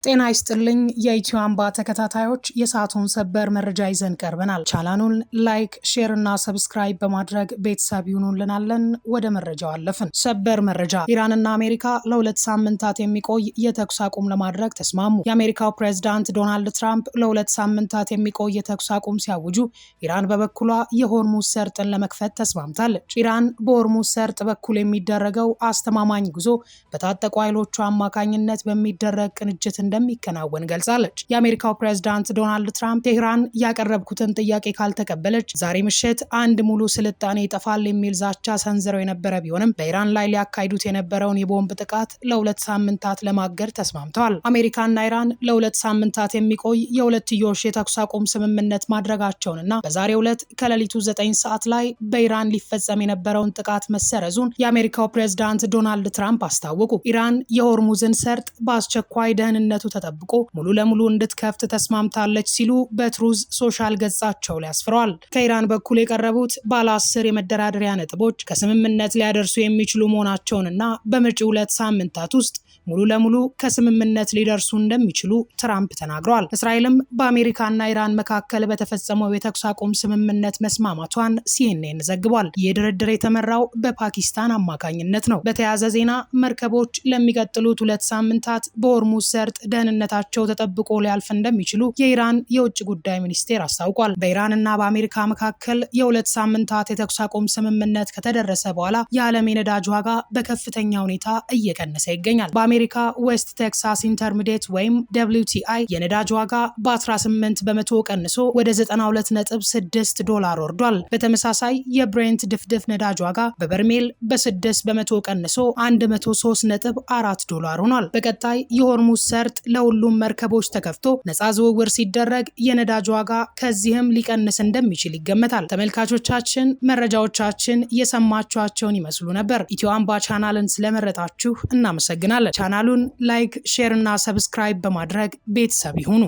ጤና ይስጥልኝ የኢትዮ አምባ ተከታታዮች የሰዓቱን ሰበር መረጃ ይዘን ቀርበናል። ቻናሉን ላይክ፣ ሼር እና ሰብስክራይብ በማድረግ ቤተሰብ ይሁኑልናለን። ወደ መረጃው አለፍን። ሰበር መረጃ። ኢራንና አሜሪካ ለ2 ሳምንታት የሚቆይ የተኩስ አቁም ለማድረግ ተስማሙ። የአሜሪካው ፕሬዝዳንት ዶናልድ ትራምፕ ለ2 ሳምንታት የሚቆይ የተኩስ አቁም ሲያውጁ፣ ኢራን በበኩሏ የሆርሙዝ ሰርጥን ለመክፈት ተስማምታለች። ኢራን በሆርሙዝ ሰርጥ በኩል የሚደረገው አስተማማኝ ጉዞ በታጠቁ ኃይሎቿ አማካኝነት በሚደረግ ቅንጅት እንደሚከናወን ገልጻለች። የአሜሪካው ፕሬዝዳንት ዶናልድ ትራምፕ ቴህራን ያቀረብኩትን ጥያቄ ካልተቀበለች ዛሬ ምሽት አንድ ሙሉ ስልጣኔ ይጠፋል የሚል ዛቻ ሰንዝረው የነበረ ቢሆንም በኢራን ላይ ሊያካሂዱት የነበረውን የቦምብ ጥቃት ለ2 ሳምንታት ለማገድ ተስማምተዋል። አሜሪካና ኢራን ለ2 ሳምንታት የሚቆይ የሁለትዮሽ የተኩስ አቁም ስምምነት ማድረጋቸውንና በዛሬው ዕለት ከሌሊቱ 9 ሰዓት ላይ በኢራን ሊፈጸም የነበረውን ጥቃት መሰረዙን የአሜሪካው ፕሬዝዳንት ዶናልድ ትራምፕ አስታወቁ። ኢራን የሆርሙዝን ሰርጥ በአስቸኳይ ደህንነቱ ተጠብቆ ሙሉ ለሙሉ እንድትከፍት ተስማምታለች ሲሉ በትሩዝ ሶሻል ገጻቸው ላይ አስፍረዋል። ከኢራን በኩል የቀረቡት ባለ 10 የመደራደሪያ ነጥቦች ከስምምነት ሊያደርሱ የሚችሉ መሆናቸውንና በመጪው 2 ሳምንታት ውስጥ ሙሉ ለሙሉ ከስምምነት ሊደርሱ እንደሚችሉ ትራምፕ ተናግረዋል። እስራኤልም በአሜሪካና ኢራን መካከል በተፈጸመው የተኩስ አቁም ስምምነት መስማማቷን ሲኤንኤን ዘግቧል። ይህ ድርድር የተመራው በፓኪስታን አማካኝነት ነው። በተያያዘ ዜና መርከቦች ለሚቀጥሉት 2 ሳምንታት በሆርሙዝ ሰርጥ ደህንነታቸው ተጠብቆ ሊያልፍ እንደሚችሉ የኢራን የውጭ ጉዳይ ሚኒስቴር አስታውቋል። በኢራንና በአሜሪካ መካከል የ2 ሳምንታት የተኩስ አቁም ስምምነት ከተደረሰ በኋላ የዓለም የነዳጅ ዋጋ በከፍተኛ ሁኔታ እየቀነሰ ይገኛል። በአሜሪካ ዌስት ቴክሳስ ኢንተርሚዲየት ወይም WTI የነዳጅ ዋጋ በ18 በመቶ ቀንሶ ወደ $92.6 ወርዷል። በተመሳሳይ የብሬንት ድፍድፍ ነዳጅ ዋጋ በበርሜል በ6 በመቶ ቀንሶ $103.4 ሆኗል። በቀጣይ የሆርሙዝ ሰርጥ ለሁሉም መርከቦች ተከፍቶ ነፃ ዝውውር ሲደረግ የነዳጅ ዋጋ ከዚህም ሊቀንስ እንደሚችል ይገመታል። ተመልካቾቻችን መረጃዎቻችን የሰማችኋቸውን ይመስሉ ነበር። ኢትዮ አምባ ቻናልን ስለመረጣችሁ እናመሰግናለን። ቻናሉን ላይክ፣ ሼር እና ሰብስክራይብ በማድረግ ቤተሰብ ይሁኑ።